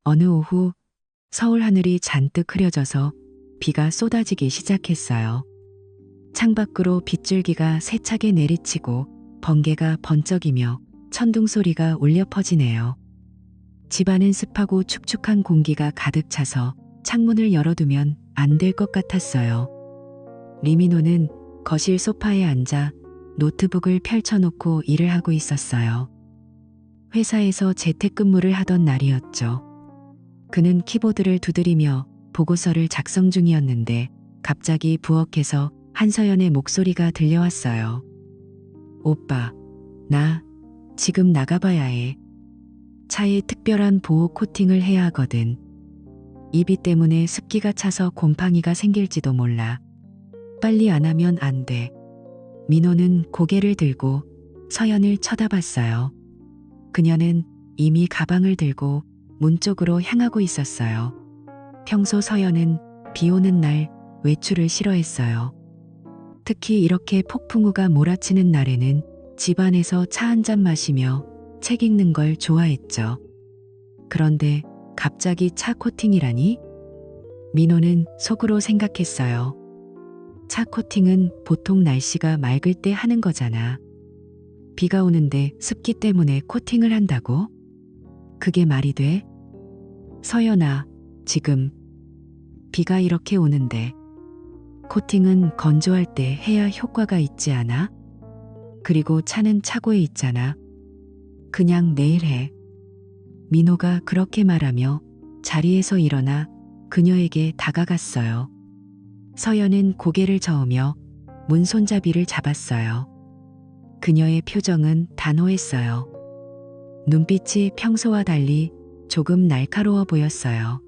어느 오후 서울 하늘이 잔뜩 흐려져서 비가 쏟아지기 시작했어요. 창밖으로 빗줄기가 세차게 내리치고 번개가 번쩍이며 천둥 소리가 울려 퍼지네요. 집안은 습하고 축축한 공기가 가득 차서 창문을 열어두면 안 될 것 같았어요. 리미노는 거실 소파에 앉아 노트북을 펼쳐놓고 일을 하고 있었어요. 회사에서 재택근무를 하던 날이었죠. 그는 키보드를 두드리며 보고서를 작성 중이었는데 갑자기 부엌에서 한서연의 목소리가 들려왔어요. 오빠, 나 지금 나가봐야 해. 차에 특별한 보호 코팅을 해야 하거든. 이 비 때문에 습기가 차서 곰팡이가 생길지도 몰라. 빨리 안 하면 안 돼. 민호는 고개를 들고 서연을 쳐다봤어요. 그녀는 이미 가방을 들고 문 쪽으로 향하고 있었어요. 평소 서연은 비 오는 날 외출을 싫어했어요. 특히 이렇게 폭풍우가 몰아치는 날에는 집 안에서 차 한 잔 마시며 책 읽는 걸 좋아했죠. 그런데 갑자기 차 코팅이라니? 민호는 속으로 생각했어요. 차 코팅은 보통 날씨가 맑을 때 하는 거잖아. 비가 오는데 습기 때문에 코팅을 한다고? 그게 말이 돼? 서연아, 지금 비가 이렇게 오는데 코팅은 건조할 때 해야 효과가 있지 않아? 그리고 차는 차고에 있잖아. 그냥 내일 해. 민호가 그렇게 말하며 자리에서 일어나 그녀에게 다가갔어요. 서연은 고개를 저으며 문 손잡이를 잡았어요. 그녀의 표정은 단호했어요. 눈빛이 평소와 달리 조금 날카로워 보였어요.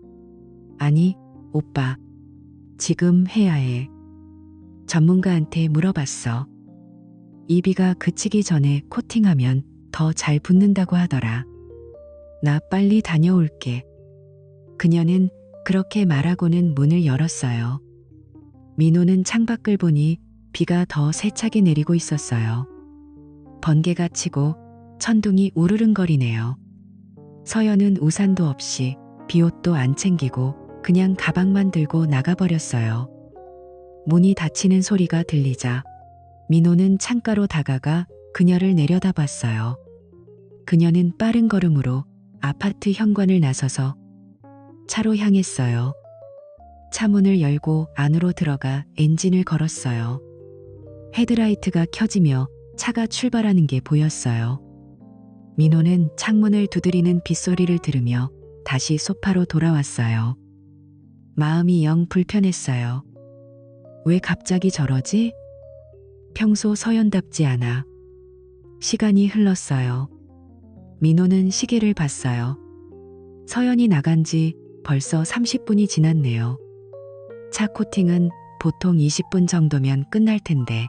아니, 오빠. 지금 해야 해. 전문가한테 물어봤어. 이 비가 그치기 전에 코팅하면 더 잘 붙는다고 하더라. 나 빨리 다녀올게. 그녀는 그렇게 말하고는 문을 열었어요. 민호는 창밖을 보니 비가 더 세차게 내리고 있었어요. 번개가 치고 천둥이 우르릉거리네요. 서연은 우산도 없이 비옷도 안 챙기고 그냥 가방만 들고 나가버렸어요. 문이 닫히는 소리가 들리자 민호는 창가로 다가가 그녀를 내려다봤어요. 그녀는 빠른 걸음으로 아파트 현관을 나서서 차로 향했어요. 차 문을 열고 안으로 들어가 엔진을 걸었어요. 헤드라이트가 켜지며 차가 출발하는 게 보였어요. 민호는 창문을 두드리는 빗소리를 들으며 다시 소파로 돌아왔어요. 마음이 영 불편했어요. 왜 갑자기 저러지? 평소 서연답지 않아. 시간이 흘렀어요. 민호는 시계를 봤어요. 서연이 나간 지 벌써 30분이 지났네요. 차 코팅은 보통 20분 정도면 끝날 텐데.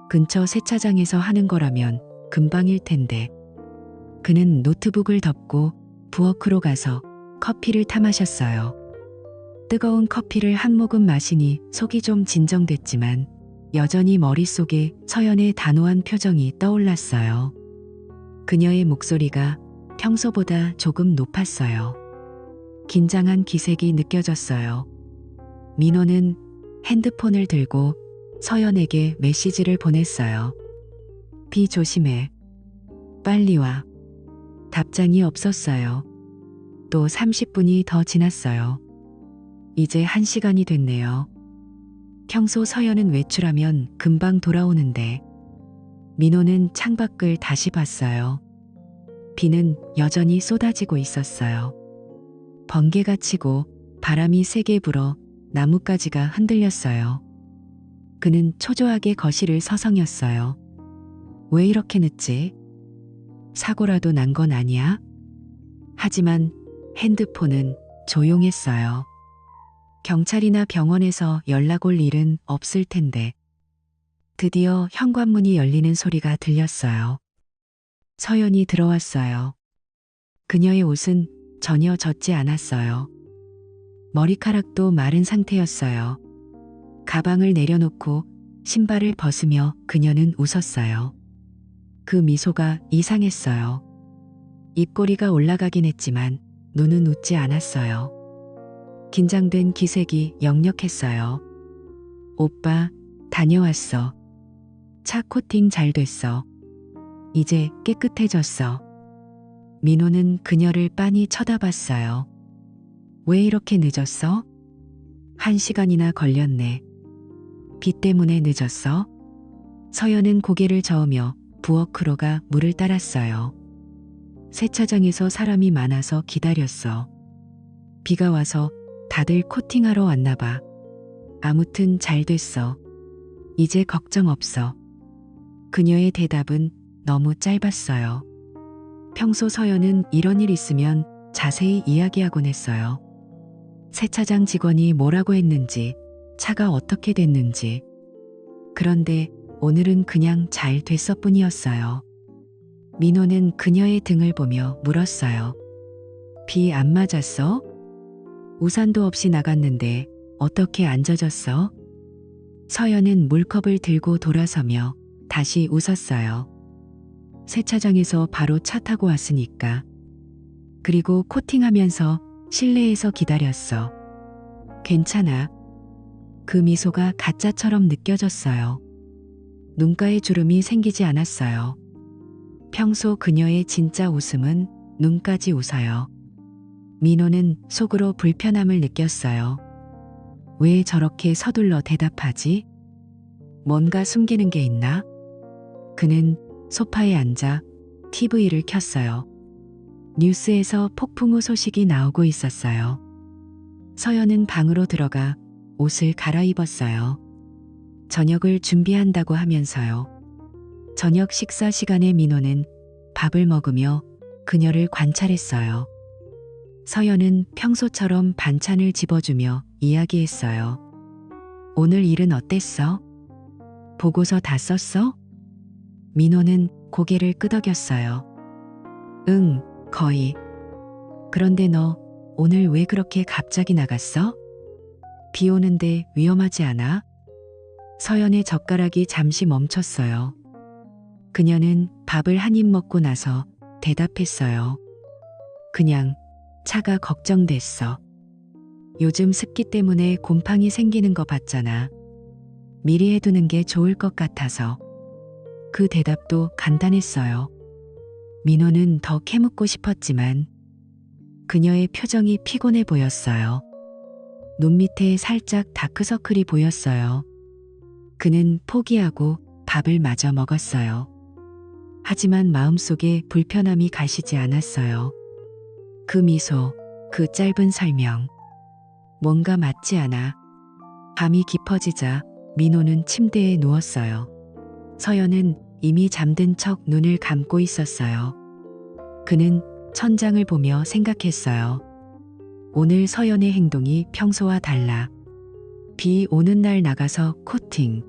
근처 세차장에서 하는 거라면 금방일 텐데. 그는 노트북을 덮고 부엌으로 가서 커피를 타 마셨어요. 뜨거운 커피를 한 모금 마시니 속이 좀 진정됐지만 여전히 머릿속에 서연의 단호한 표정이 떠올랐어요. 그녀의 목소리가 평소보다 조금 높았어요. 긴장한 기색이 느껴졌어요. 민호는 핸드폰을 들고 서연에게 메시지를 보냈어요. 비 조심해. 빨리 와. 답장이 없었어요. 또 30분이 더 지났어요. 이제 1시간이 됐네요. 평소 서연은 외출하면 금방 돌아오는데 민호는 창밖을 다시 봤어요. 비는 여전히 쏟아지고 있었어요. 번개가 치고 바람이 세게 불어 나뭇가지가 흔들렸어요. 그는 초조하게 거실을 서성였어요. 왜 이렇게 늦지? 사고라도 난 건 아니야? 하지만 핸드폰은 조용했어요. 경찰이나 병원에서 연락 올 일은 없을 텐데. 드디어 현관문이 열리는 소리가 들렸어요. 서연이 들어왔어요. 그녀의 옷은 전혀 젖지 않았어요. 머리카락도 마른 상태였어요. 가방을 내려놓고 신발을 벗으며 그녀는 웃었어요. 그 미소가 이상했어요. 입꼬리가 올라가긴 했지만 눈은 웃지 않았어요. 긴장된 기색이 역력했어요. 오빠, 다녀왔어. 차 코팅 잘 됐어. 이제 깨끗해졌어. 민호는 그녀를 빤히 쳐다봤어요. 왜 이렇게 늦었어? 1시간이나 걸렸네. 비 때문에 늦었어? 서연은 고개를 저으며 부엌으로가 물을 따랐어요. 세차장에서 사람이 많아서 기다렸어. 비가 와서 다들 코팅하러 왔나 봐. 아무튼 잘 됐어. 이제 걱정 없어. 그녀의 대답은 너무 짧았어요. 평소 서연은 이런 일 있으면 자세히 이야기하곤 했어요. 세차장 직원이 뭐라고 했는지, 차가 어떻게 됐는지. 그런데 오늘은 그냥 잘 됐어 뿐이었어요. 민호는 그녀의 등을 보며 물었어요. 비 안 맞았어? 우산도 없이 나갔는데 어떻게 안 젖었어? 서연은 물컵을 들고 돌아서며 다시 웃었어요. 세차장에서 바로 차 타고 왔으니까. 그리고 코팅하면서 실내에서 기다렸어. 괜찮아. 그 미소가 가짜처럼 느껴졌어요. 눈가에 주름이 생기지 않았어요. 평소 그녀의 진짜 웃음은 눈까지 웃어요. 민호는 속으로 불편함을 느꼈어요. 왜 저렇게 서둘러 대답하지? 뭔가 숨기는 게 있나? 그는 소파에 앉아 TV를 켰어요. 뉴스에서 폭풍우 소식이 나오고 있었어요. 서연은 방으로 들어가 옷을 갈아입었어요. 저녁을 준비한다고 하면서요. 저녁 식사 시간에 민호는 밥을 먹으며 그녀를 관찰했어요. 서연은 평소처럼 반찬을 집어주며 이야기했어요. 오늘 일은 어땠어? 보고서 다 썼어? 민호는 고개를 끄덕였어요. 응, 거의. 그런데 너 오늘 왜 그렇게 갑자기 나갔어? 비 오는데 위험하지 않아? 서연의 젓가락이 잠시 멈췄어요. 그녀는 밥을 한 입 먹고 나서 대답했어요. 그냥 차가 걱정됐어. 요즘 습기 때문에 곰팡이 생기는 거 봤잖아. 미리 해두는 게 좋을 것 같아서. 그 대답도 간단했어요. 민호는 더 캐묻고 싶었지만 그녀의 표정이 피곤해 보였어요. 눈 밑에 살짝 다크서클이 보였어요. 그는 포기하고 밥을 마저 먹었어요. 하지만 마음속에 불편함이 가시지 않았어요. 그 미소, 그 짧은 설명. 뭔가 맞지 않아. 밤이 깊어지자 민호는 침대에 누웠어요. 서연은 이미 잠든 척 눈을 감고 있었어요. 그는 천장을 보며 생각했어요. 오늘 서연의 행동이 평소와 달라. 비 오는 날 나가서 코팅.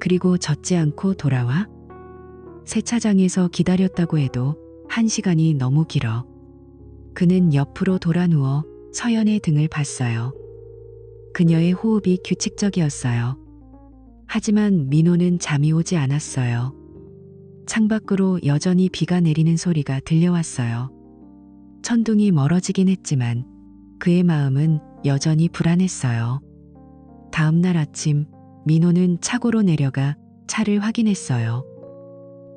그리고 젖지 않고 돌아와? 세차장에서 기다렸다고 해도 1시간이 너무 길어. 그는 옆으로 돌아 누워 서연의 등을 봤어요. 그녀의 호흡이 규칙적이었어요. 하지만 민호는 잠이 오지 않았어요. 창밖으로 여전히 비가 내리는 소리가 들려왔어요. 천둥이 멀어지긴 했지만 그의 마음은 여전히 불안했어요. 다음 날 아침 민호는 차고로 내려가 차를 확인했어요.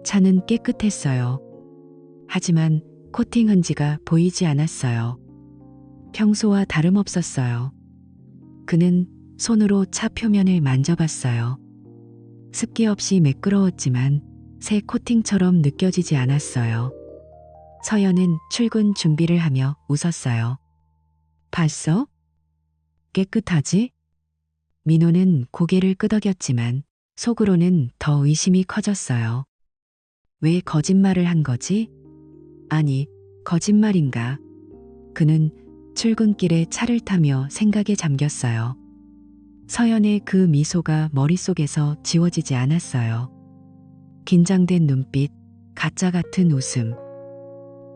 차는 깨끗했어요. 하지만 코팅 흔지가 보이지 않았어요. 평소와 다름없었어요. 그는 손으로 차 표면을 만져봤어요. 습기 없이 매끄러웠지만 새 코팅처럼 느껴지지 않았어요. 서연은 출근 준비를 하며 웃었어요. 봤어? 깨끗하지? 민호는 고개를 끄덕였지만 속으로는 더 의심이 커졌어요. 왜 거짓말을 한 거지? 아니, 거짓말인가? 그는 출근길에 차를 타며 생각에 잠겼어요. 서연의 그 미소가 머릿속에서 지워지지 않았어요. 긴장된 눈빛, 가짜 같은 웃음.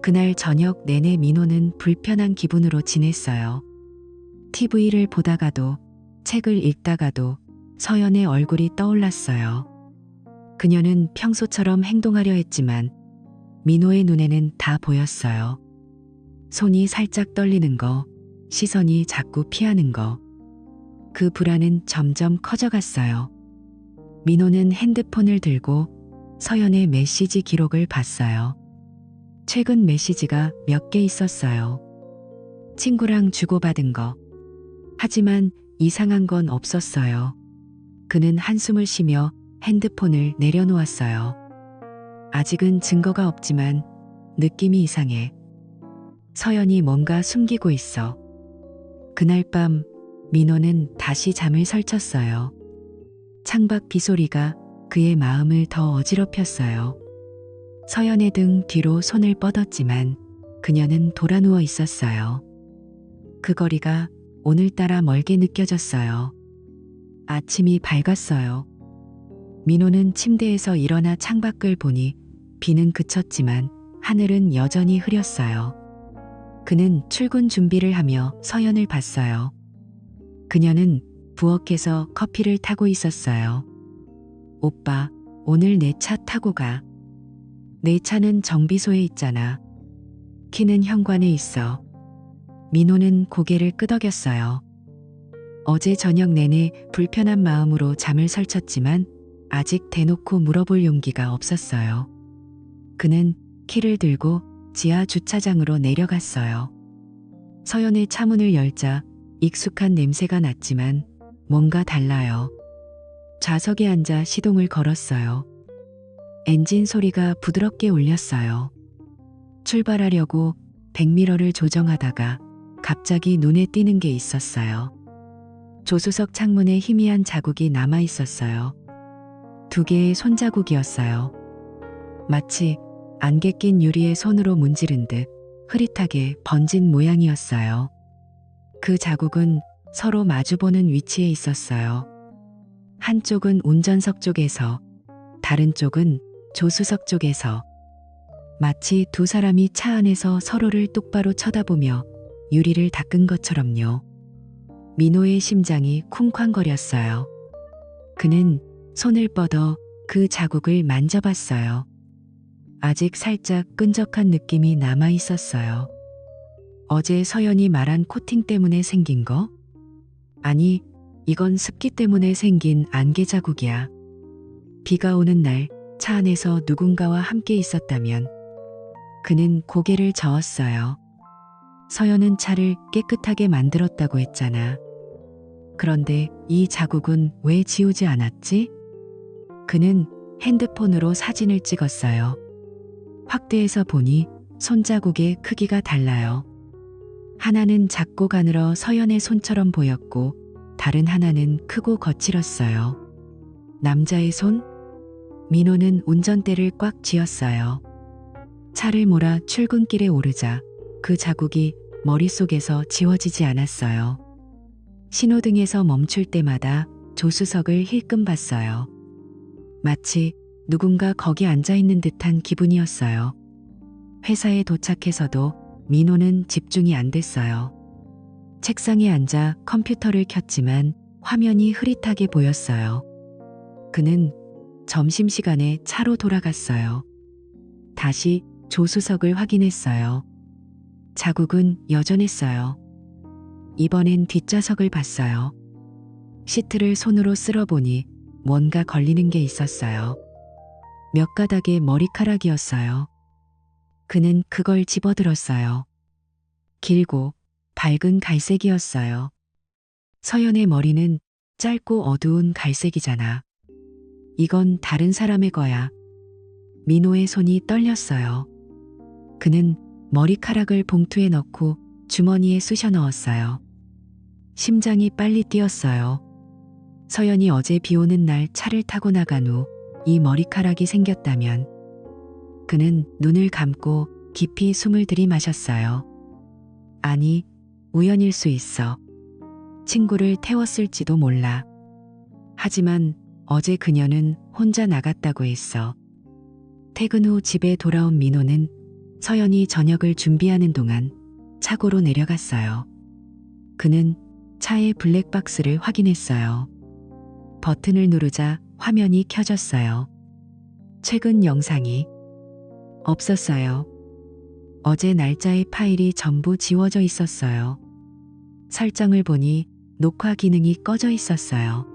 그날 저녁 내내 민호는 불편한 기분으로 지냈어요. TV를 보다가도 책을 읽다가도 서연의 얼굴이 떠올랐어요. 그녀는 평소처럼 행동하려 했지만 민호의 눈에는 다 보였어요. 손이 살짝 떨리는 거, 시선이 자꾸 피하는 거. 그 불안은 점점 커져갔어요. 민호는 핸드폰을 들고 서연의 메시지 기록을 봤어요. 최근 메시지가 몇 개 있었어요. 친구랑 주고받은 거. 하지만 이상한 건 없었어요. 그는 한숨을 쉬며 핸드폰을 내려놓았어요. 아직은 증거가 없지만 느낌이 이상해. 서연이 뭔가 숨기고 있어. 그날 밤 민호는 다시 잠을 설쳤어요. 창밖 빗소리가 그의 마음을 더 어지럽혔어요. 서연의 등 뒤로 손을 뻗었지만 그녀는 돌아누워 있었어요. 그 거리가 오늘따라 멀게 느껴졌어요. 아침이 밝았어요. 민호는 침대에서 일어나 창밖을 보니 비는 그쳤지만 하늘은 여전히 흐렸어요. 그는 출근 준비를 하며 서연을 봤어요. 그녀는 부엌에서 커피를 타고 있었어요. 오빠, 오늘 내 차 타고 가. 내 차는 정비소에 있잖아. 키는 현관에 있어. 민호는 고개를 끄덕였어요. 어제 저녁 내내 불편한 마음으로 잠을 설쳤지만 아직 대놓고 물어볼 용기가 없었어요. 그는 키를 들고 지하 주차장으로 내려갔어요. 서연의 차문을 열자 익숙한 냄새가 났지만 뭔가 달라요. 좌석에 앉아 시동을 걸었어요. 엔진 소리가 부드럽게 울렸어요. 출발하려고 백미러를 조정하다가 갑자기 눈에 띄는 게 있었어요. 조수석 창문에 희미한 자국이 남아 있었어요. 2개의 손자국이었어요. 마치 안개 낀 유리에 손으로 문지른 듯 흐릿하게 번진 모양이었어요. 그 자국은 서로 마주보는 위치에 있었어요. 한쪽은 운전석 쪽에서, 다른 쪽은 조수석 쪽에서. 마치 2 사람이 차 안에서 서로를 똑바로 쳐다보며 유리를 닦은 것처럼요. 민호의 심장이 쿵쾅거렸어요. 그는 손을 뻗어 그 자국을 만져봤어요. 아직 살짝 끈적한 느낌이 남아 있었어요. 어제 서연이 말한 코팅 때문에 생긴 거? 아니, 이건 습기 때문에 생긴 안개 자국이야. 비가 오는 날 차 안에서 누군가와 함께 있었다면. 그는 고개를 저었어요. 서연은 차를 깨끗하게 만들었다고 했잖아. 그런데 이 자국은 왜 지우지 않았지? 그는 핸드폰으로 사진을 찍었어요. 확대해서 보니 손자국의 크기가 달라요. 하나는 작고 가늘어 서연의 손처럼 보였고 다른 하나는 크고 거칠었어요. 남자의 손? 민호는 운전대를 꽉 쥐었어요. 차를 몰아 출근길에 오르자 그 자국이 머릿속에서 지워지지 않았어요. 신호등에서 멈출 때마다 조수석을 힐끔 봤어요. 마치 누군가 거기 앉아있는 듯한 기분이었어요. 회사에 도착해서도 민호는 집중이 안 됐어요. 책상에 앉아 컴퓨터를 켰지만 화면이 흐릿하게 보였어요. 그는 점심시간에 차로 돌아갔어요. 다시 조수석을 확인했어요. 자국은 여전했어요. 이번엔 뒷좌석을 봤어요. 시트를 손으로 쓸어보니 뭔가 걸리는 게 있었어요. 몇 가닥의 머리카락이었어요. 그는 그걸 집어들었어요. 길고 밝은 갈색이었어요. 서연의 머리는 짧고 어두운 갈색이잖아. 이건 다른 사람의 거야. 민호의 손이 떨렸어요. 그는 머리카락을 봉투에 넣고 주머니에 쑤셔 넣었어요. 심장이 빨리 뛰었어요. 서연이 어제 비 오는 날 차를 타고 나간 후 이 머리카락이 생겼다면. 그는 눈을 감고 깊이 숨을 들이마셨어요. 아니, 우연일 수 있어. 친구를 태웠을지도 몰라. 하지만 어제 그녀는 혼자 나갔다고 했어. 퇴근 후 집에 돌아온 민호는 서연이 저녁을 준비하는 동안 차고로 내려갔어요. 그는 차의 블랙박스를 확인했어요. 버튼을 누르자 화면이 켜졌어요. 최근 영상이 없었어요. 어제 날짜의 파일이 전부 지워져 있었어요. 설정을 보니 녹화 기능이 꺼져 있었어요.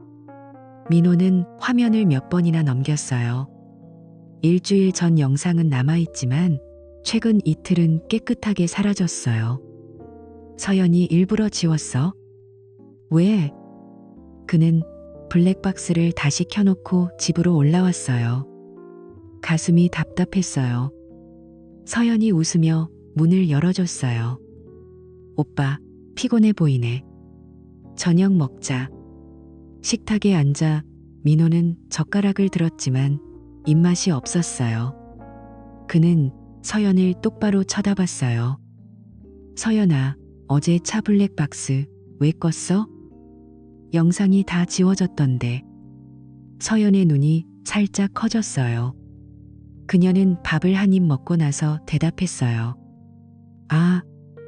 민호는 화면을 몇 번이나 넘겼어요. 일주일 전 영상은 남아있지만 최근 이틀은 깨끗하게 사라졌어요. 서연이 일부러 지웠어? 왜? 그는 블랙박스를 다시 켜놓고 집으로 올라왔어요. 가슴이 답답했어요. 서연이 웃으며 문을 열어줬어요. 오빠, 피곤해 보이네. 저녁 먹자. 식탁에 앉아 민호는 젓가락을 들었지만 입맛이 없었어요. 그는 서연을 똑바로 쳐다봤어요. 서연아, 어제 차 블랙박스 왜 껐어? 영상이 다 지워졌던데. 서연의 눈이 살짝 커졌어요. 그녀는 밥을 한 입 먹고 나서 대답했어요. 아,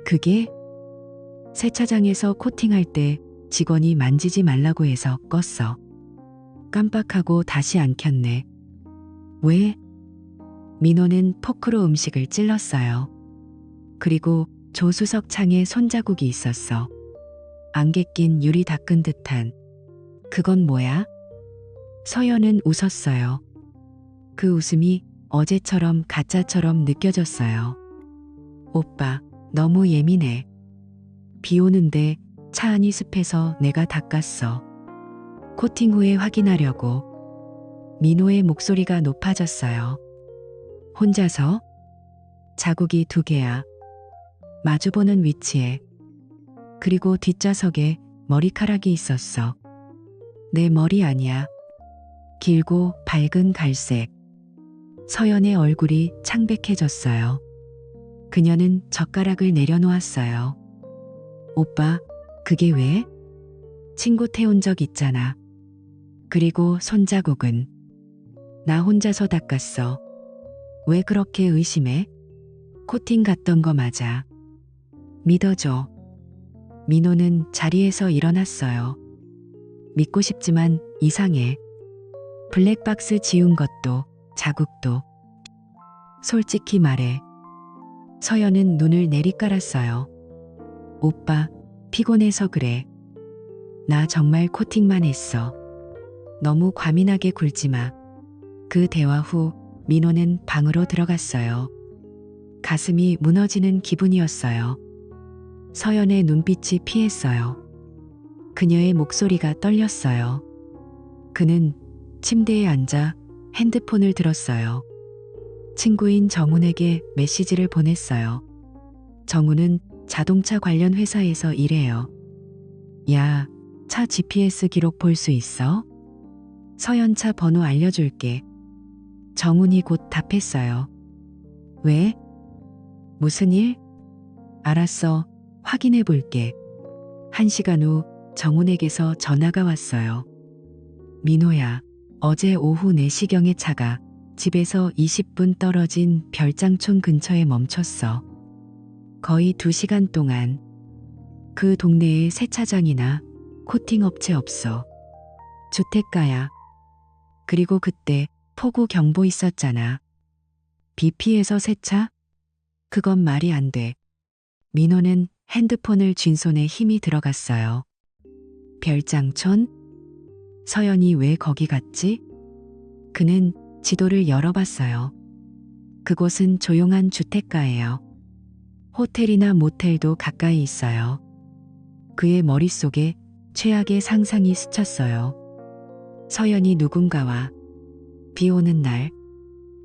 그게? 세차장에서 코팅할 때 직원이 만지지 말라고 해서 껐어. 깜빡하고 다시 안 켰네. 왜? 민호는 포크로 음식을 찔렀어요. 그리고 조수석 창에 손자국이 있었어. 안개 낀 유리 닦은 듯한. 그건 뭐야? 서연은 웃었어요. 그 웃음이 어제처럼 가짜처럼 느껴졌어요. 오빠, 너무 예민해. 비 오는데 차 안이 습해서 내가 닦았어. 코팅 후에 확인하려고. 민호의 목소리가 높아졌어요. 혼자서? 자국이 2개야. 마주보는 위치에. 그리고 뒷좌석에 머리카락이 있었어. 내 머리 아니야. 길고 밝은 갈색. 서연의 얼굴이 창백해졌어요. 그녀는 젓가락을 내려놓았어요. 오빠, 그게 왜? 친구 태운 적 있잖아. 그리고 손자국은? 나 혼자서 닦았어. 왜 그렇게 의심해? 코팅 갔던 거 맞아. 믿어줘. 민호는 자리에서 일어났어요. 믿고 싶지만 이상해. 블랙박스 지운 것도 자국도. 솔직히 말해. 서연은 눈을 내리깔았어요. 오빠, 피곤해서 그래. 나 정말 코팅만 했어. 너무 과민하게 굴지 마. 그 대화 후 민호는 방으로 들어갔어요. 가슴이 무너지는 기분이었어요. 서연의 눈빛이 피했어요. 그녀의 목소리가 떨렸어요. 그는 침대에 앉아 핸드폰을 들었어요. 친구인 정훈에게 메시지를 보냈어요. 정훈은 자동차 관련 회사에서 일해요. 야, 차 GPS 기록 볼 수 있어? 서연 차 번호 알려줄게. 정훈이 곧 답했어요. 왜? 무슨 일? 알았어. 확인해 볼게. 1시간 후 정훈에게서 전화가 왔어요. 민호야, 어제 오후 4시경에 차가 집에서 20분 떨어진 별장촌 근처에 멈췄어. 거의 2시간 동안. 그 동네에 세차장이나 코팅 업체 없어. 주택가야. 그리고 그때 폭우 경보 있었잖아. 비 피해서 세차? 그건 말이 안 돼. 민호는 핸드폰을 쥔 손에 힘이 들어갔어요. 별장촌? 서연이 왜 거기 갔지? 그는 지도를 열어봤어요. 그곳은 조용한 주택가예요. 호텔이나 모텔도 가까이 있어요. 그의 머릿속에 최악의 상상이 스쳤어요. 서연이 누군가와 비 오는 날,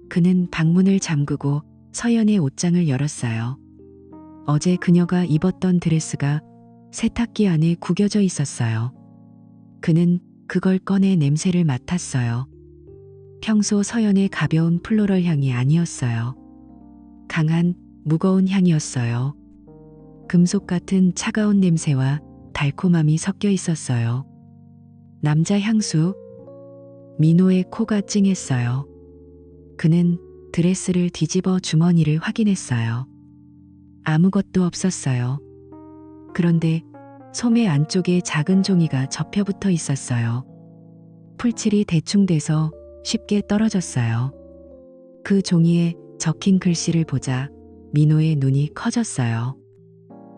그는 방문을 잠그고 서연의 옷장을 열었어요. 어제 그녀가 입었던 드레스가 세탁기 안에 구겨져 있었어요. 그는 그걸 꺼내 냄새를 맡았어요. 평소 서연의 가벼운 플로럴 향이 아니었어요. 강한 무거운 향이었어요. 금속 같은 차가운 냄새와 달콤함이 섞여 있었어요. 남자 향수. 민호의 코가 찡했어요. 그는 드레스를 뒤집어 주머니를 확인했어요. 아무것도 없었어요. 그런데 소매 안쪽에 작은 종이가 접혀붙어 있었어요. 풀칠이 대충 돼서 쉽게 떨어졌어요. 그 종이에 적힌 글씨를 보자 민호의 눈이 커졌어요.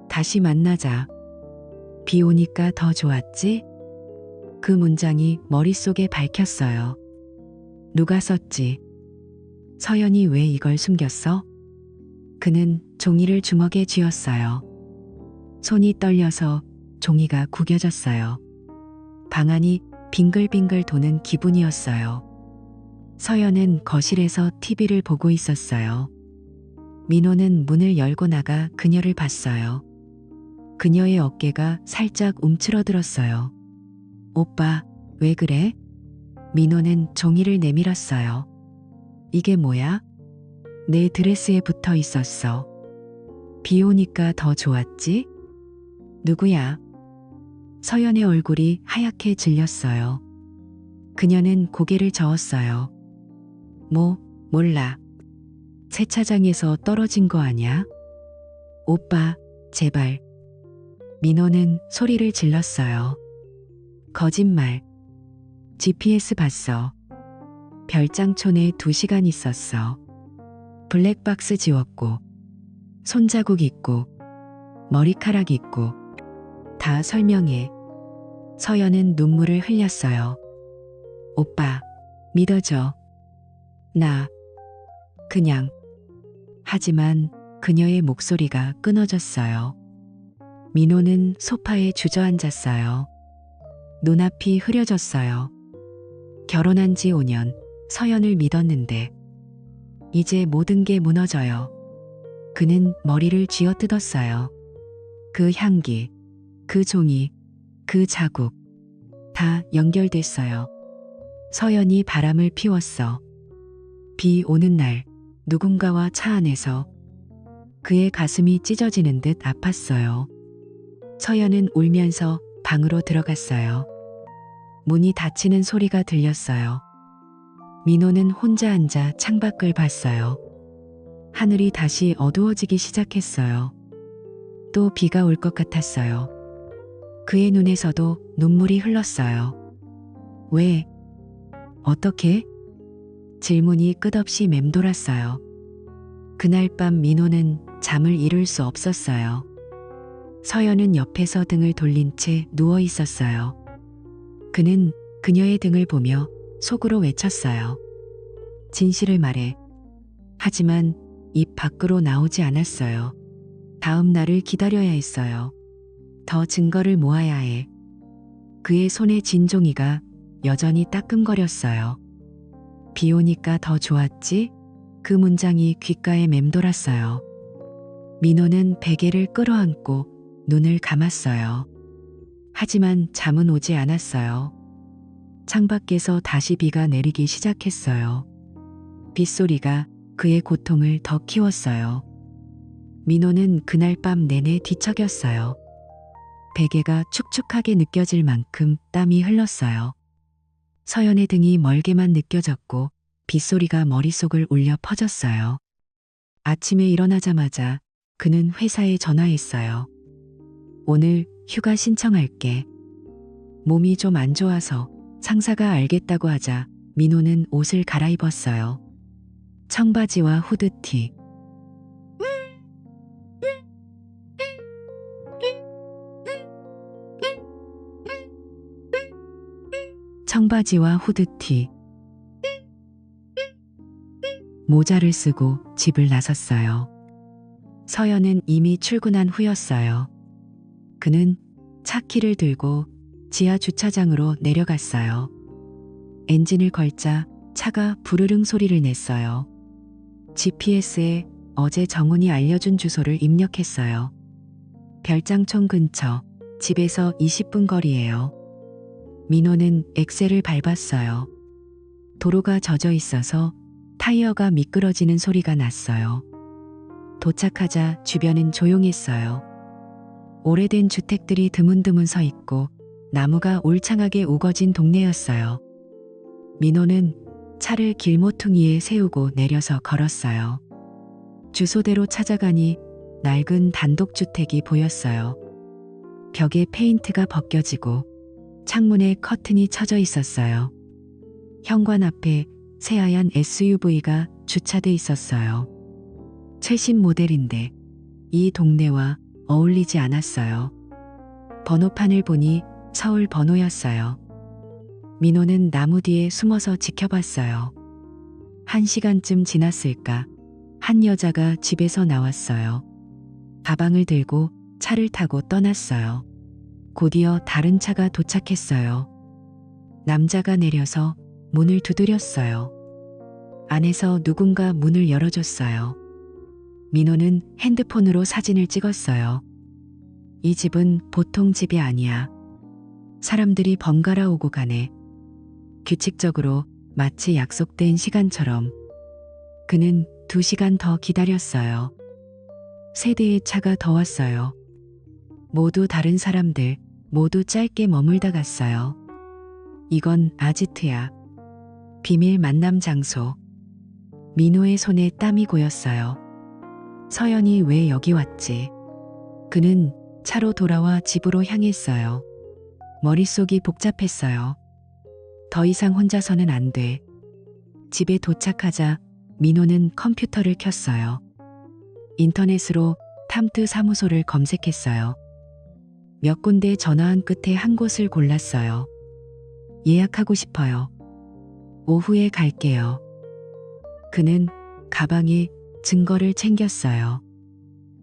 다시 만나자. 비 오니까 더 좋았지? 그 문장이 머릿속에 밝혔어요. 누가 썼지? 서연이 왜 이걸 숨겼어? 그는 종이를 주먹에 쥐었어요. 손이 떨려서 종이가 구겨졌어요. 방안이 빙글빙글 도는 기분이었어요. 서연은 거실에서 TV를 보고 있었어요. 민호는 문을 열고 나가 그녀를 봤어요. 그녀의 어깨가 살짝 움츠러들었어요. 오빠, 왜 그래? 민호는 종이를 내밀었어요. 이게 뭐야? 내 드레스에 붙어 있었어. 비 오니까 더 좋았지? 누구야? 서연의 얼굴이 하얗게 질렸어요. 그녀는 고개를 저었어요. 몰라. 세차장에서 떨어진 거 아냐? 오빠, 제발. 민호는 소리를 질렀어요. 거짓말. GPS 봤어. 별장촌에 2시간 있었어. 블랙박스 지웠고, 손자국 있고, 머리카락 있고, 다 설명해. 서연은 눈물을 흘렸어요. 오빠, 믿어줘. 나, 그냥. 하지만 그녀의 목소리가 끊어졌어요. 민호는 소파에 주저앉았어요. 눈앞이 흐려졌어요. 결혼한 지 5년, 서연을 믿었는데, 이제 모든 게 무너져요. 그는 머리를 쥐어뜯었어요. 그 향기, 그 종이, 그 자국, 다 연결됐어요. 서연이 바람을 피웠어. 비 오는 날, 누군가와 차 안에서 그의 가슴이 찢어지는 듯 아팠어요. 서연은 울면서 방으로 들어갔어요. 문이 닫히는 소리가 들렸어요. 민호는 혼자 앉아 창밖을 봤어요. 하늘이 다시 어두워지기 시작했어요. 또 비가 올 것 같았어요. 그의 눈에서도 눈물이 흘렀어요. 왜? 어떻게? 질문이 끝없이 맴돌았어요. 그날 밤 민호는 잠을 이룰 수 없었어요. 서연은 옆에서 등을 돌린 채 누워 있었어요. 그는 그녀의 등을 보며 속으로 외쳤어요. 진실을 말해. 하지만 입 밖으로 나오지 않았어요. 다음 날을 기다려야 했어요. 더 증거를 모아야 해. 그의 손에 쥔 종이가 여전히 따끔거렸어요. 비 오니까 더 좋았지? 그 문장이 귓가에 맴돌았어요. 민호는 베개를 끌어안고 눈을 감았어요. 하지만 잠은 오지 않았어요. 창밖에서 다시 비가 내리기 시작했어요. 빗소리가 그의 고통을 더 키웠어요. 민호는 그날 밤 내내 뒤척였어요. 베개가 축축하게 느껴질 만큼 땀이 흘렀어요. 서연의 등이 멀게만 느껴졌고 빗소리가 머릿속을 울려 퍼졌어요. 아침에 일어나자마자 그는 회사에 전화했어요. 오늘 휴가 신청할게. 몸이 좀 안 좋아서. 상사가 알겠다고 하자 민호는 옷을 갈아입었어요. 청바지와 후드티. 청바지와 후드티. 모자를 쓰고 집을 나섰어요. 서연은 이미 출근한 후였어요. 그는 차 키를 들고 지하 주차장으로 내려갔어요. 엔진을 걸자 차가 부르릉 소리를 냈어요. GPS에 어제 정훈이 알려준 주소를 입력했어요. 별장촌 근처, 집에서 20분 거리예요. 민호는 엑셀을 밟았어요. 도로가 젖어 있어서 타이어가 미끄러지는 소리가 났어요. 도착하자 주변은 조용했어요. 오래된 주택들이 드문드문 서 있고 나무가 울창하게 우거진 동네였어요. 민호는 차를 길 모퉁이에 세우고 내려서 걸었어요. 주소대로 찾아가니 낡은 단독주택이 보였어요. 벽에 페인트가 벗겨지고 창문에 커튼이 쳐져 있었어요. 현관 앞에 새하얀 SUV가 주차돼 있었어요. 최신 모델인데 이 동네와 어울리지 않았어요. 번호판을 보니 서울 번호였어요. 민호는 나무 뒤에 숨어서 지켜봤어요. 1시간쯤 지났을까 한 여자가 집에서 나왔어요. 가방을 들고 차를 타고 떠났어요. 곧이어 다른 차가 도착했어요. 남자가 내려서 문을 두드렸어요. 안에서 누군가 문을 열어줬어요. 민호는 핸드폰으로 사진을 찍었어요. 이 집은 보통 집이 아니야. 사람들이 번갈아 오고 가네. 규칙적으로 마치 약속된 시간처럼. 그는 2시간 더 기다렸어요. 3대의 차가 더 왔어요. 모두 다른 사람들, 모두 짧게 머물다 갔어요. 이건 아지트야. 비밀 만남 장소. 민호의 손에 땀이 고였어요. 서연이 왜 여기 왔지? 그는 차로 돌아와 집으로 향했어요. 머릿속이 복잡했어요. 더 이상 혼자서는 안 돼. 집에 도착하자 민호는 컴퓨터를 켰어요. 인터넷으로 탐트 사무소를 검색했어요. 몇 군데 전화한 끝에 한 곳을 골랐어요. 예약하고 싶어요. 오후에 갈게요. 그는 가방에 증거를 챙겼어요.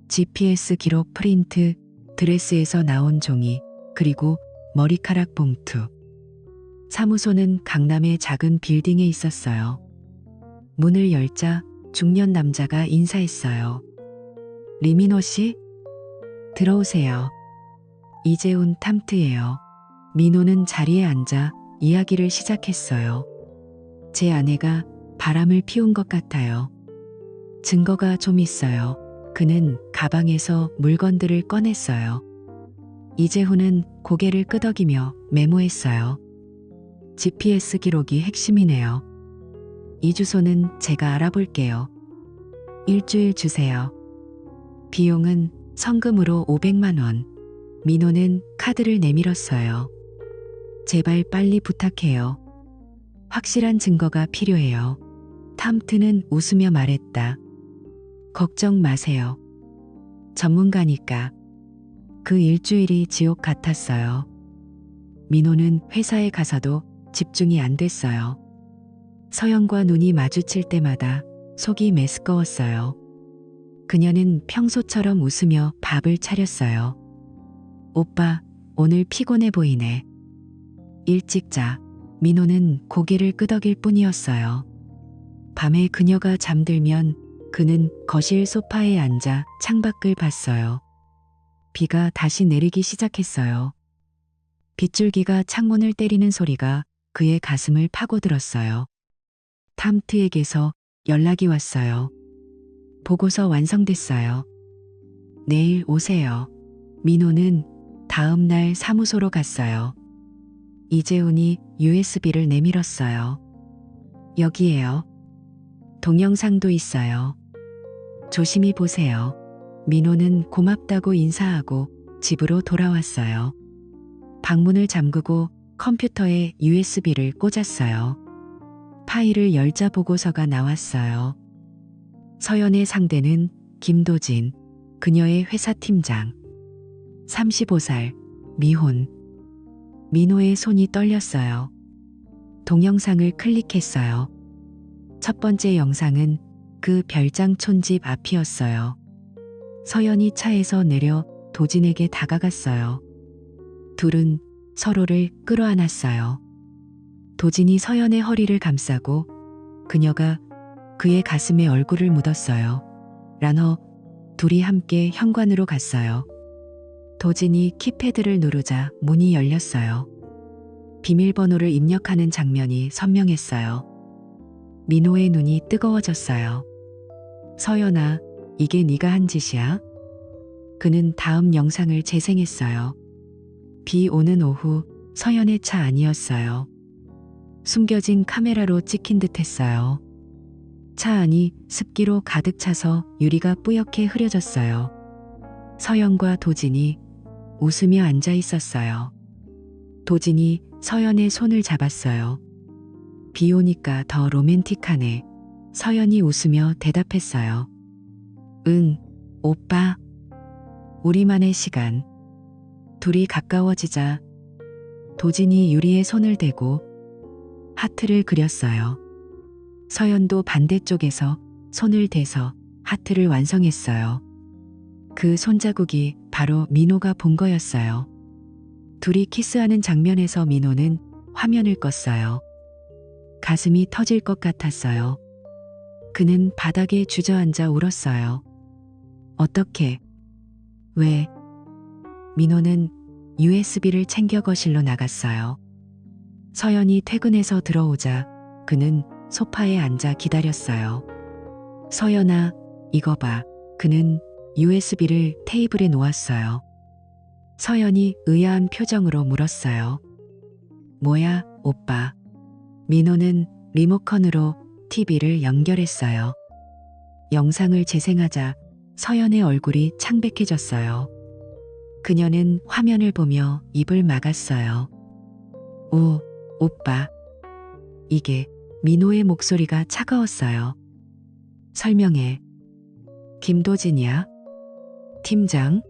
GPS 기록 프린트, 드레스에서 나온 종이, 그리고 머리카락 봉투. 사무소는 강남의 작은 빌딩에 있었어요. 문을 열자 중년 남자가 인사했어요. 리민호 씨? 들어오세요. 이재훈 탐트예요. 민호는 자리에 앉아 이야기를 시작했어요. 제 아내가 바람을 피운 것 같아요. 증거가 좀 있어요. 그는 가방에서 물건들을 꺼냈어요. 이재훈은 고개를 끄덕이며 메모했어요. GPS 기록이 핵심이네요. 이 주소는 제가 알아볼게요. 일주일 주세요. 비용은 성금으로 500만 원. 민호는 카드를 내밀었어요. 제발 빨리 부탁해요. 확실한 증거가 필요해요. 탐트는 웃으며 말했다. 걱정 마세요. 전문가니까. 그 일주일이 지옥 같았어요. 민호는 회사에 가서도 집중이 안 됐어요. 서연과 눈이 마주칠 때마다 속이 메스꺼웠어요. 그녀는 평소처럼 웃으며 밥을 차렸어요. 오빠, 오늘 피곤해 보이네. 일찍 자. 민호는 고개를 끄덕일 뿐이었어요. 밤에 그녀가 잠들면 그는 거실 소파에 앉아 창밖을 봤어요. 비가 다시 내리기 시작했어요. 빗줄기가 창문을 때리는 소리가 그의 가슴을 파고들었어요. 탐트에게서 연락이 왔어요. 보고서 완성됐어요. 내일 오세요. 민호는 다음 날 사무소로 갔어요. 이재훈이 USB를 내밀었어요. 여기에요. 동영상도 있어요. 조심히 보세요. 민호는 고맙다고 인사하고 집으로 돌아왔어요. 방문을 잠그고 컴퓨터에 USB를 꽂았어요. 파일을 열자 보고서가 나왔어요. 서연의 상대는 김도진, 그녀의 회사 팀장. 35살, 미혼. 민호의 손이 떨렸어요. 동영상을 클릭했어요. 첫 번째 영상은 그 별장 촌집 앞이었어요. 서연이 차에서 내려 도진에게 다가갔어요. 둘은 서로를 끌어안았어요. 도진이 서연의 허리를 감싸고 그녀가 그의 가슴에 얼굴을 묻었어요. 란허 둘이 함께 현관으로 갔어요. 도진이 키패드를 누르자 문이 열렸어요. 비밀번호를 입력하는 장면이 선명했어요. 민호의 눈이 뜨거워졌어요. 서연아, 이게 네가 한 짓이야? 그는 다음 영상을 재생했어요. 비 오는 오후, 서연의 차 안이었어요. 숨겨진 카메라로 찍힌 듯했어요. 차 안이 습기로 가득 차서 유리가 뿌옇게 흐려졌어요. 서연과 도진이 웃으며 앉아 있었어요. 도진이 서연의 손을 잡았어요. 비 오니까 더 로맨틱하네. 서연이 웃으며 대답했어요. 응, 오빠. 우리만의 시간. 둘이 가까워지자 도진이 유리에 손을 대고 하트를 그렸어요. 서연도 반대쪽에서 손을 대서 하트를 완성했어요. 그 손자국이 바로 민호가 본 거였어요. 둘이 키스하는 장면에서 민호는 화면을 껐어요. 가슴이 터질 것 같았어요. 그는 바닥에 주저앉아 울었어요. 어떻게? 왜? 민호는 USB를 챙겨 거실로 나갔어요. 서연이 퇴근해서 들어오자 그는 소파에 앉아 기다렸어요. 서연아, 이거 봐. 그는 USB를 테이블에 놓았어요. 서연이 의아한 표정으로 물었어요. 뭐야, 오빠. 민호는 리모컨으로 TV를 연결했어요. 영상을 재생하자 서연의 얼굴이 창백해졌어요. 그녀는 화면을 보며 입을 막았어요. 오, 오빠. 이게 민호의 목소리가 차가웠어요. 설명해. 김도진이야? 팀장?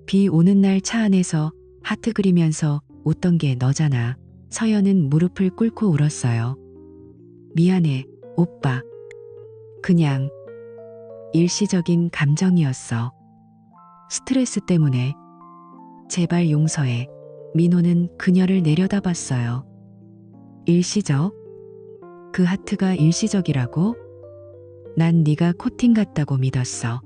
비 오는 날 차 안에서 하트 그리면서 웃던 게 너잖아. 서연은 무릎을 꿇고 울었어요. 미안해, 오빠. 그냥 일시적인 감정이었어. 스트레스 때문에. 제발 용서해. 민호는 그녀를 내려다봤어요. 일시적? 그 하트가 일시적이라고? 난 네가 코팅 같다고 믿었어.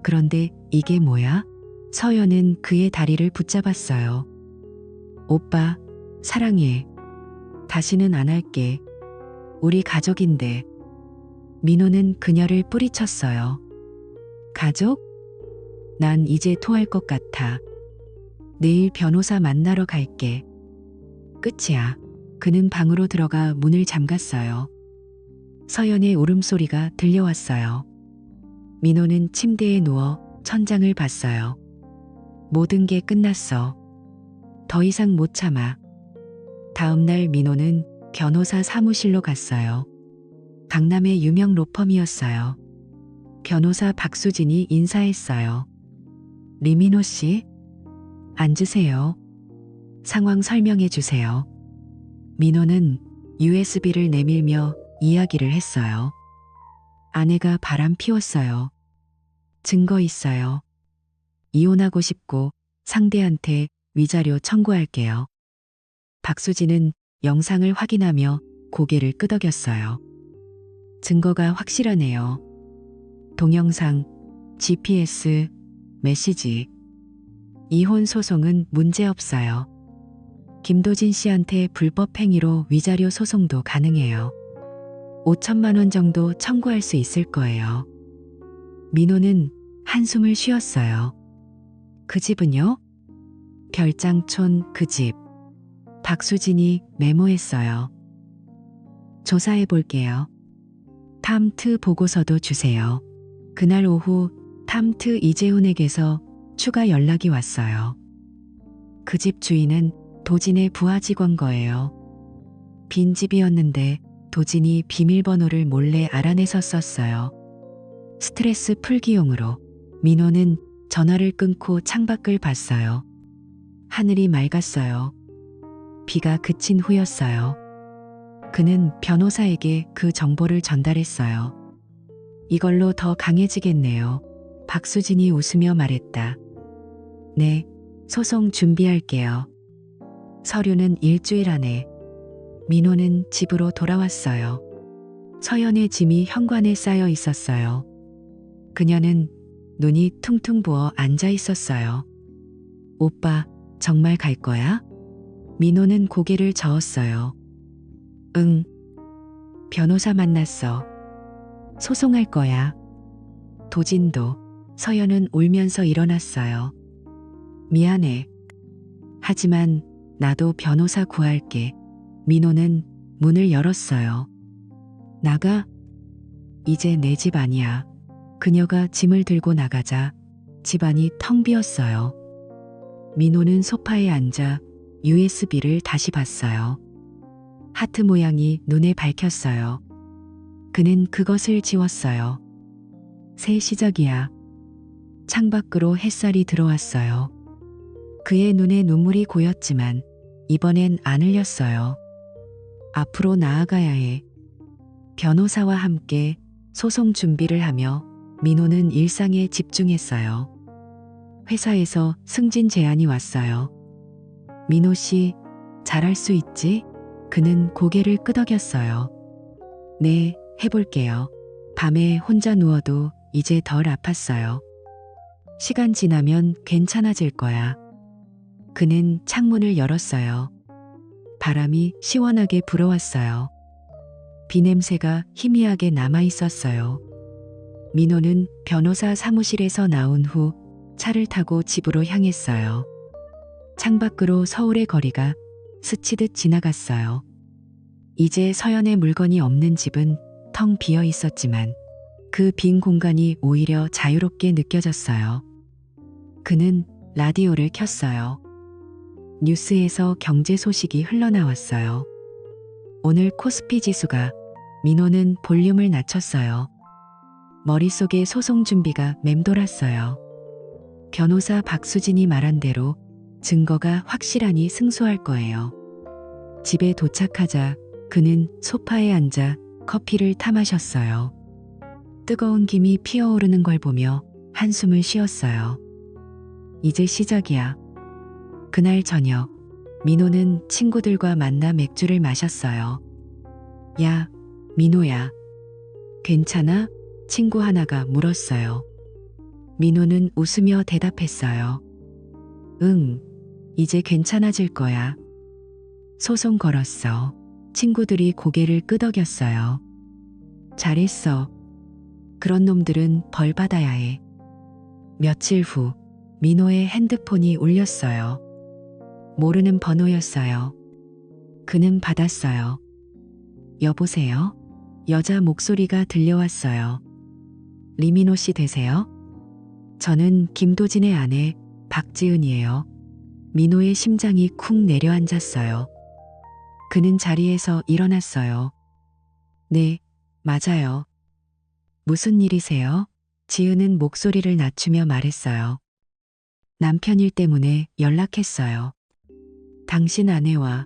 그런데 이게 뭐야? 서연은 그의 다리를 붙잡았어요. 오빠, 사랑해. 다시는 안 할게. 우리 가족인데. 민호는 그녀를 뿌리쳤어요. 가족? 난 이제 토할 것 같아. 내일 변호사 만나러 갈게. 끝이야. 그는 방으로 들어가 문을 잠갔어요. 서연의 울음소리가 들려왔어요. 민호는 침대에 누워 천장을 봤어요. 모든 게 끝났어. 더 이상 못 참아. 다음 날 민호는 변호사 사무실로 갔어요. 강남의 유명 로펌이었어요. 변호사 박수진이 인사했어요. 리민호 씨, 앉으세요. 상황 설명해 주세요. 민호는 USB를 내밀며 이야기를 했어요. 아내가 바람 피웠어요. 증거 있어요. 이혼하고 싶고 상대한테 위자료 청구할게요. 박수진은 영상을 확인하며 고개를 끄덕였어요. 증거가 확실하네요. 동영상, GPS, 메시지. 이혼 소송은 문제없어요. 김도진 씨한테 불법 행위로 위자료 소송도 가능해요. 5천만 원 정도 청구할 수 있을 거예요. 민호는 한숨을 쉬었어요. 그 집은요? 별장촌 그 집. 박수진이 메모했어요. 조사해 볼게요. 탐트 보고서도 주세요. 그날 오후 탐트 이재훈에게서 추가 연락이 왔어요. 그 집 주인은 도진의 부하 직원 거예요. 빈집이었는데 도진이 비밀번호를 몰래 알아내서 썼어요. 스트레스 풀기용으로. 민호는 전화를 끊고 창밖을 봤어요. 하늘이 맑았어요. 비가 그친 후였어요. 그는 변호사에게 그 정보를 전달했어요. 이걸로 더 강해지겠네요. 박수진이 웃으며 말했다. 네, 소송 준비할게요. 서류는 일주일 안에. 민호는 집으로 돌아왔어요. 서연의 짐이 현관에 쌓여 있었어요. 그녀는 눈이 퉁퉁 부어 앉아 있었어요. 오빠, 정말 갈 거야? 민호는 고개를 저었어요. 응. 변호사 만났어. 소송할 거야. 도진도. 서연은 울면서 일어났어요. 미안해. 하지만 나도 변호사 구할게. 민호는 문을 열었어요. 나가? 이제 내 집 아니야. 그녀가 짐을 들고 나가자 집안이 텅 비었어요. 민호는 소파에 앉아 USB를 다시 봤어요. 하트 모양이 눈에 밝혔어요. 그는 그것을 지웠어요. 새 시작이야. 창밖으로 햇살이 들어왔어요. 그의 눈에 눈물이 고였지만 이번엔 안 흘렸어요. 앞으로 나아가야 해. 변호사와 함께 소송 준비를 하며 민호는 일상에 집중했어요. 회사에서 승진 제안이 왔어요. 민호 씨, 잘할 수 있지? 그는 고개를 끄덕였어요. 네, 해볼게요. 밤에 혼자 누워도 이제 덜 아팠어요. 시간 지나면 괜찮아질 거야. 그는 창문을 열었어요. 바람이 시원하게 불어왔어요. 비 냄새가 희미하게 남아 있었어요. 민호는 변호사 사무실에서 나온 후 차를 타고 집으로 향했어요. 창밖으로 서울의 거리가 스치듯 지나갔어요. 이제 서연의 물건이 없는 집은 텅 비어 있었지만 그 빈 공간이 오히려 자유롭게 느껴졌어요. 그는 라디오를 켰어요. 뉴스에서 경제 소식이 흘러나왔어요. 오늘 코스피 지수가. 민호는 볼륨을 낮췄어요. 머릿속에 소송 준비가 맴돌았어요. 변호사 박수진이 말한 대로 증거가 확실하니 승소할 거예요. 집에 도착하자 그는 소파에 앉아 커피를 타 마셨어요. 뜨거운 김이 피어오르는 걸 보며 한숨을 쉬었어요. 이제 시작이야. 그날 저녁, 민호는 친구들과 만나 맥주를 마셨어요. 야, 민호야. 괜찮아? 친구 하나가 물었어요. 민호는 웃으며 대답했어요. 응, 이제 괜찮아질 거야. 소송 걸었어. 친구들이 고개를 끄덕였어요. 잘했어. 그런 놈들은 벌 받아야 해. 며칠 후, 민호의 핸드폰이 울렸어요. 모르는 번호였어요. 그는 받았어요. 여보세요? 여자 목소리가 들려왔어요. 리민호 씨 되세요? 저는 김도진의 아내 박지은이에요. 민호의 심장이 쿵 내려앉았어요. 그는 자리에서 일어났어요. 네, 맞아요. 무슨 일이세요? 지은은 목소리를 낮추며 말했어요. 남편 일 때문에 연락했어요. 당신 아내와.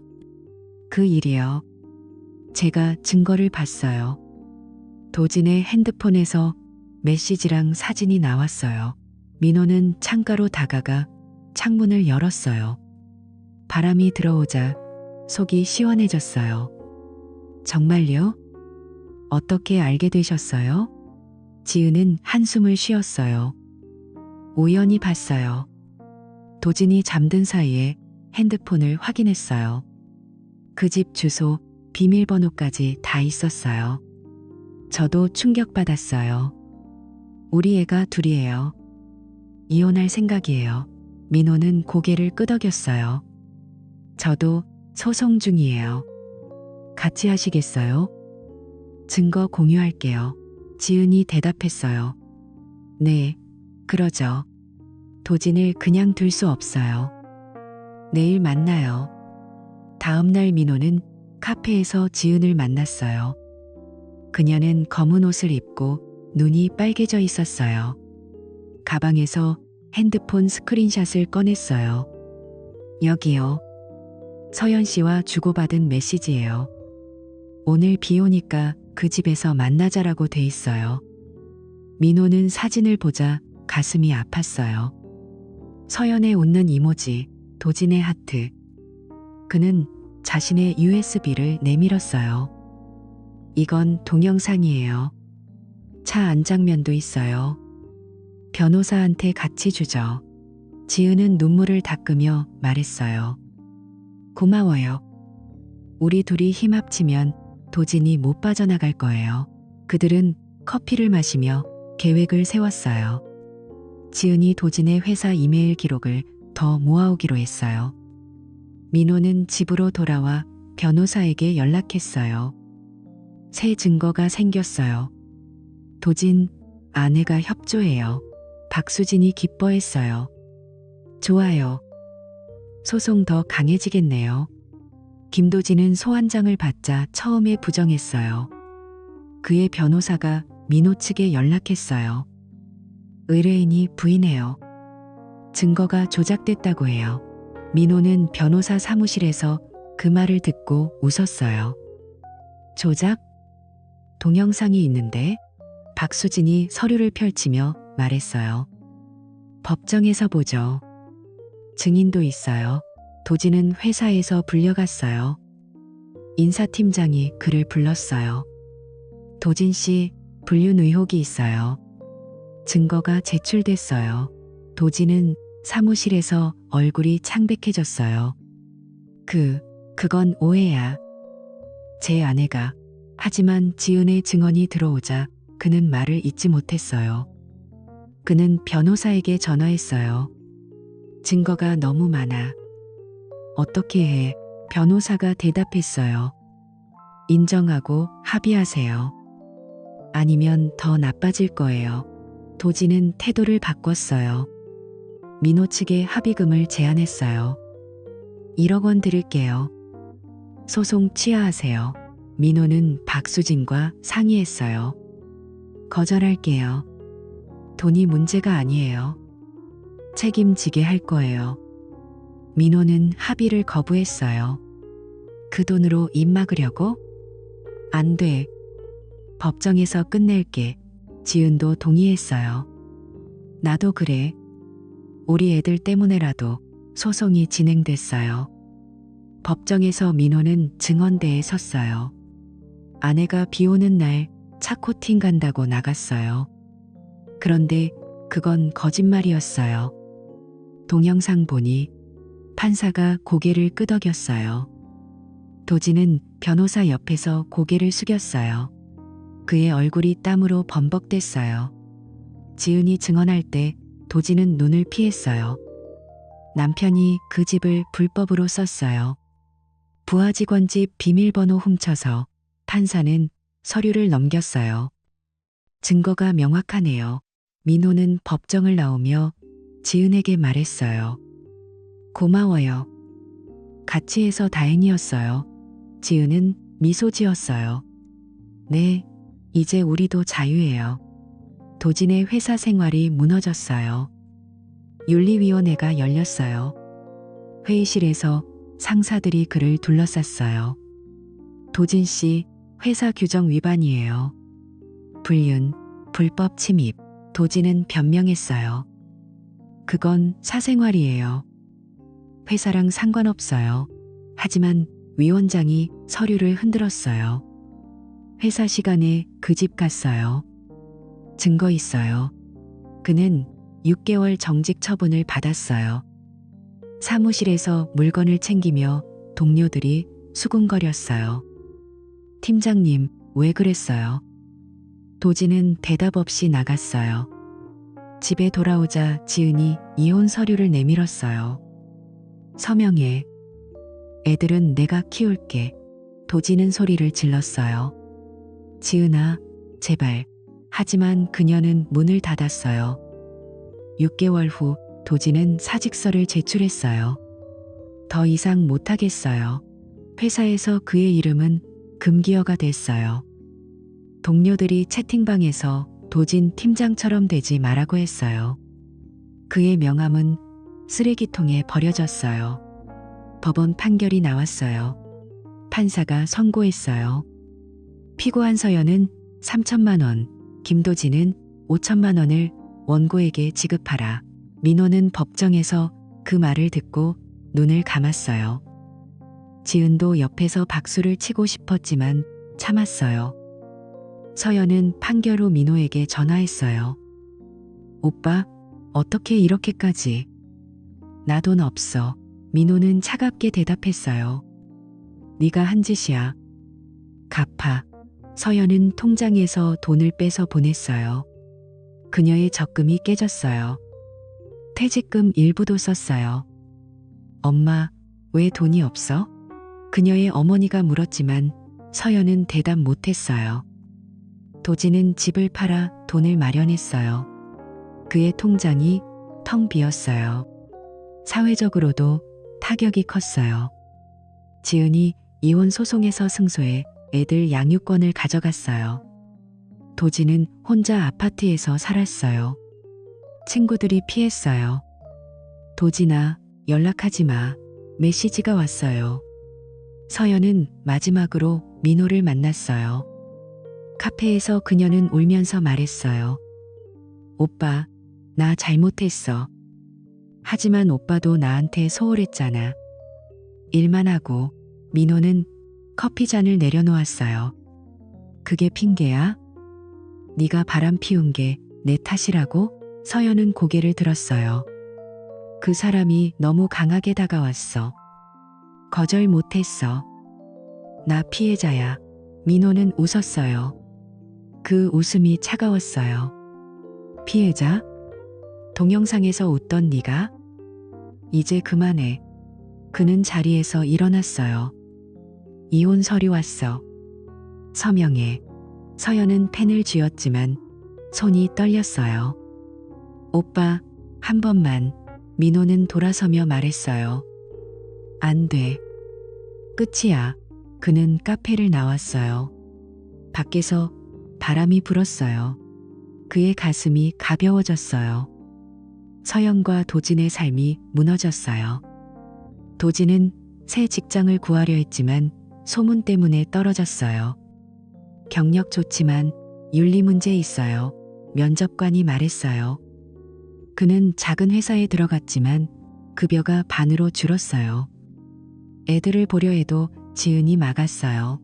그 일이요. 제가 증거를 봤어요. 도진의 핸드폰에서 메시지랑 사진이 나왔어요. 민호는 창가로 다가가 창문을 열었어요. 바람이 들어오자 속이 시원해졌어요. 정말요? 어떻게 알게 되셨어요? 지은은 한숨을 쉬었어요. 우연히 봤어요. 도진이 잠든 사이에 핸드폰을 확인했어요. 그 집 주소, 비밀번호까지 다 있었어요. 저도 충격받았어요. 우리 애가 둘이에요. 이혼할 생각이에요. 민호는 고개를 끄덕였어요. 저도 소송 중이에요. 같이 하시겠어요? 증거 공유할게요. 지은이 대답했어요. 네, 그러죠. 도진을 그냥 둘 수 없어요. 내일 만나요. 다음 날 민호는 카페에서 지은을 만났어요. 그녀는 검은 옷을 입고 눈이 빨개져 있었어요. 가방에서 핸드폰 스크린샷을 꺼냈어요. 여기요. 서연 씨와 주고받은 메시지예요. 오늘 비 오니까 그 집에서 만나자라고 돼 있어요. 민호는 사진을 보자 가슴이 아팠어요. 서연의 웃는 이모지, 도진의 하트. 그는 자신의 USB를 내밀었어요. 이건 동영상이에요. 차 안장면도 있어요. 변호사한테 같이 주죠. 지은은 눈물을 닦으며 말했어요. 고마워요. 우리 둘이 힘 합치면 도진이 못 빠져나갈 거예요. 그들은 커피를 마시며 계획을 세웠어요. 지은이 도진의 회사 이메일 기록을 더 모아오기로 했어요. 민호는 집으로 돌아와 변호사에게 연락했어요. 새 증거가 생겼어요. 도진, 아내가 협조해요. 박수진이 기뻐했어요. 좋아요. 소송 더 강해지겠네요. 김도진은 소환장을 받자 처음에 부정했어요. 그의 변호사가 민호 측에 연락했어요. 의뢰인이 부인해요. 증거가 조작됐다고 해요. 민호는 변호사 사무실에서 그 말을 듣고 웃었어요. 조작? 동영상이 있는데? 박수진이 서류를 펼치며 말했어요. 법정에서 보죠. 증인도 있어요. 도진은 회사에서 불려갔어요. 인사팀장이 그를 불렀어요. 도진 씨, 불륜 의혹이 있어요. 증거가 제출됐어요. 도진은 사무실에서 얼굴이 창백해졌어요. 그건 오해야. 제 아내가. 하지만 지은의 증언이 들어오자 그는 말을 잇지 못했어요. 그는 변호사에게 전화했어요. 증거가 너무 많아. 어떻게 해? 변호사가 대답했어요. 인정하고 합의하세요. 아니면 더 나빠질 거예요. 도진은 태도를 바꿨어요. 민호 측에 합의금을 제안했어요. 1억 원 드릴게요. 소송 취하하세요. 민호는 박수진과 상의했어요. 거절할게요. 돈이 문제가 아니에요. 책임지게 할 거예요. 민호는 합의를 거부했어요. 그 돈으로 입 막으려고? 안 돼. 법정에서 끝낼게. 지은도 동의했어요. 나도 그래. 우리 애들 때문에라도 소송이 진행됐어요. 법정에서 민호는 증언대에 섰어요. 아내가 비 오는 날 차 코팅 간다고 나갔어요. 그런데 그건 거짓말이었어요. 동영상 보니 판사가 고개를 끄덕였어요. 도진은 변호사 옆에서 고개를 숙였어요. 그의 얼굴이 땀으로 범벅됐어요. 지은이 증언할 때 도진은 눈을 피했어요. 남편이 그 집을 불법으로 썼어요. 부하 직원 집 비밀번호 훔쳐서 판사는 서류를 넘겼어요. 증거가 명확하네요. 민호는 법정을 나오며 지은에게 말했어요. 고마워요. 같이 해서 다행이었어요. 지은은 미소 지었어요. 네, 이제 우리도 자유예요. 도진의 회사 생활이 무너졌어요. 윤리위원회가 열렸어요. 회의실에서 상사들이 그를 둘러쌌어요. 도진 씨, 회사 규정 위반이에요. 불륜, 불법 침입. 도진은 변명했어요. 그건 사생활이에요. 회사랑 상관없어요. 하지만 위원장이 서류를 흔들었어요. 회사 시간에 그 집 갔어요. 증거 있어요. 그는 6개월 정직 처분을 받았어요. 사무실에서 물건을 챙기며 동료들이 수군거렸어요. 팀장님, 왜 그랬어요? 도진은 대답 없이 나갔어요. 집에 돌아오자 지은이 이혼 서류를 내밀었어요. 서명해. 애들은 내가 키울게. 도진은 소리를 질렀어요. 지은아, 제발. 하지만 그녀는 문을 닫았어요. 6개월 후 도진은 사직서를 제출했어요. 더 이상 못하겠어요. 회사에서 그의 이름은 금기어가 됐어요. 동료들이 채팅방에서 도진 팀장처럼 되지 말라고 했어요. 그의 명함은 쓰레기통에 버려졌어요. 법원 판결이 나왔어요. 판사가 선고했어요. 피고한 서연은 3천만 원, 김도진은 5천만 원을 원고에게 지급하라. 민호는 법정에서 그 말을 듣고 눈을 감았어요. 지은도 옆에서 박수를 치고 싶었지만 참았어요. 서연은 판결 후 민호에게 전화했어요. 오빠, 어떻게 이렇게까지? 나 돈 없어. 민호는 차갑게 대답했어요. 네가 한 짓이야. 갚아. 서연은 통장에서 돈을 빼서 보냈어요. 그녀의 적금이 깨졌어요. 퇴직금 일부도 썼어요. 엄마, 왜 돈이 없어? 그녀의 어머니가 물었지만 서연은 대답 못했어요. 도진은 집을 팔아 돈을 마련했어요. 그의 통장이 텅 비었어요. 사회적으로도 타격이 컸어요. 지은이 이혼 소송에서 승소해 애들 양육권을 가져갔어요. 도진은 혼자 아파트에서 살았어요. 친구들이 피했어요. 도진아, 연락하지 마. 메시지가 왔어요. 서연은 마지막으로 민호를 만났어요. 카페에서 그녀는 울면서 말했어요. 오빠, 나 잘못했어. 하지만 오빠도 나한테 소홀했잖아. 일만 하고. 민호는 커피잔을 내려놓았어요. 그게 핑계야? 네가 바람 피운 게 내 탓이라고? 서연은 고개를 들었어요. 그 사람이 너무 강하게 다가왔어. 거절 못했어. 나 피해자야. 민호는 웃었어요. 그 웃음이 차가웠어요. 피해자? 동영상에서 웃던 네가? 이제 그만해. 그는 자리에서 일어났어요. 이혼 서류 왔어. 서명해. 서연은 펜을 쥐었지만 손이 떨렸어요. 오빠, 한 번만. 민호는 돌아서며 말했어요. 안 돼. 끝이야. 그는 카페를 나왔어요. 밖에서 바람이 불었어요. 그의 가슴이 가벼워졌어요. 서연과 도진의 삶이 무너졌어요. 도진은 새 직장을 구하려 했지만 소문 때문에 떨어졌어요. 경력 좋지만 윤리 문제 있어요. 면접관이 말했어요. 그는 작은 회사에 들어갔지만 급여가 반으로 줄었어요. 애들을 보려 해도 지은이 막았어요.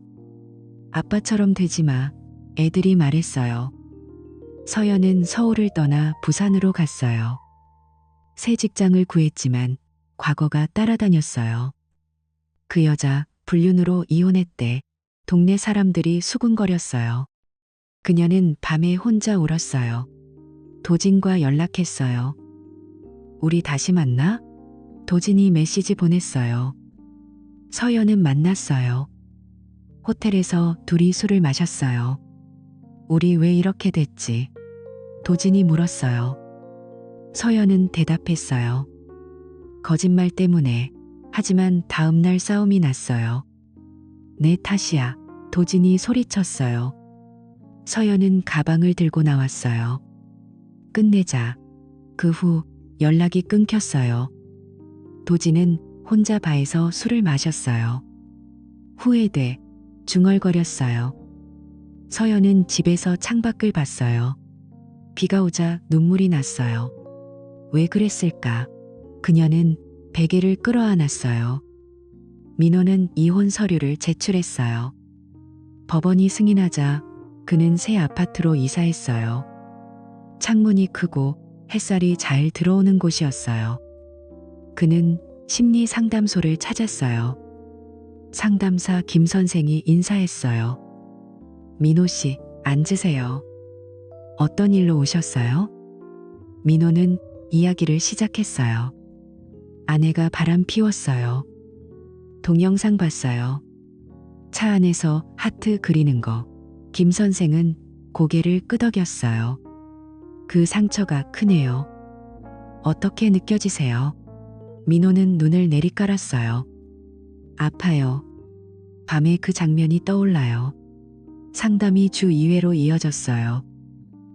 아빠처럼 되지 마. 애들이 말했어요. 서연은 서울을 떠나 부산으로 갔어요. 새 직장을 구했지만 과거가 따라다녔어요. 그 여자 불륜으로 이혼했대. 동네 사람들이 수군거렸어요. 그녀는 밤에 혼자 울었어요. 도진과 연락했어요. 우리 다시 만나? 도진이 메시지 보냈어요. 서연은 만났어요. 호텔에서 둘이 술을 마셨어요. 우리 왜 이렇게 됐지? 도진이 물었어요. 서연은 대답했어요. 거짓말 때문에. 하지만 다음 날 싸움이 났어요. 내 탓이야. 도진이 소리쳤어요. 서연은 가방을 들고 나왔어요. 끝내자. 그 후 연락이 끊겼어요. 도진은 혼자 바에서 술을 마셨어요. 후회돼. 중얼거렸어요. 서연은 집에서 창밖을 봤어요. 비가 오자 눈물이 났어요. 왜 그랬을까? 그녀는 베개를 끌어안았어요. 민호는 이혼 서류를 제출했어요. 법원이 승인하자 그는 새 아파트로 이사했어요. 창문이 크고 햇살이 잘 들어오는 곳이었어요. 그는 심리 상담소를 찾았어요. 상담사 김 선생이 인사했어요. 민호 씨, 앉으세요. 어떤 일로 오셨어요? 민호는 이야기를 시작했어요. 아내가 바람 피웠어요. 동영상 봤어요. 차 안에서 하트 그리는 거. 김 선생은 고개를 끄덕였어요. 그 상처가 크네요. 어떻게 느껴지세요? 민호는 눈을 내리깔았어요. 아파요. 밤에 그 장면이 떠올라요. 상담이 주 2회로 이어졌어요.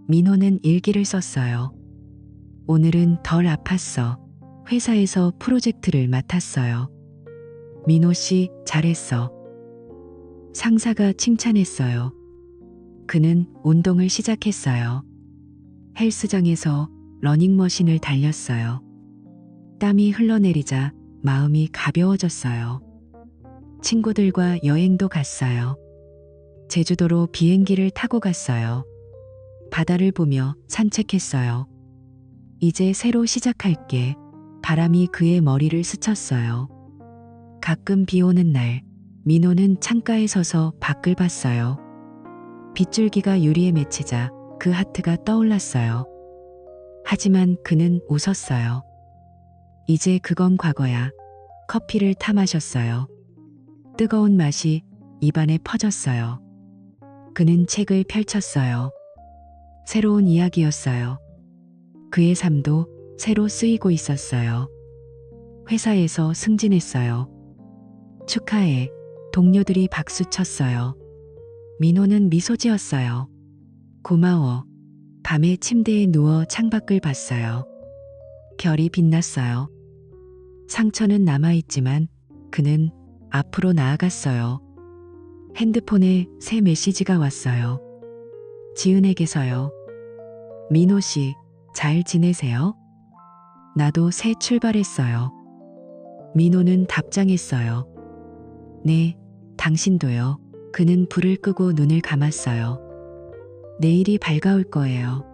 민호는 일기를 썼어요. 오늘은 덜 아팠어. 회사에서 프로젝트를 맡았어요. 민호 씨, 잘했어. 상사가 칭찬했어요. 그는 운동을 시작했어요. 헬스장에서 러닝머신을 달렸어요. 땀이 흘러내리자 마음이 가벼워졌어요. 친구들과 여행도 갔어요. 제주도로 비행기를 타고 갔어요. 바다를 보며 산책했어요. 이제 새로 시작할게. 바람이 그의 머리를 스쳤어요. 가끔 비 오는 날, 민호는 창가에 서서 밖을 봤어요. 빗줄기가 유리에 맺히자 그 하트가 떠올랐어요. 하지만 그는 웃었어요. 이제 그건 과거야. 커피를 타 마셨어요. 뜨거운 맛이 입안에 퍼졌어요. 그는 책을 펼쳤어요. 새로운 이야기였어요. 그의 삶도 새로 쓰이고 있었어요. 회사에서 승진했어요. 축하해. 동료들이 박수 쳤어요. 민호는 미소 지었어요. 고마워. 밤에 침대에 누워 창밖을 봤어요. 별이 빛났어요. 상처는 남아있지만 그는 앞으로 나아갔어요. 핸드폰에 새 메시지가 왔어요. 지은에게서요. 민호 씨, 잘 지내세요? 나도 새 출발했어요. 민호는 답장했어요. 네, 당신도요. 그는 불을 끄고 눈을 감았어요. 내일이 밝아올 거예요.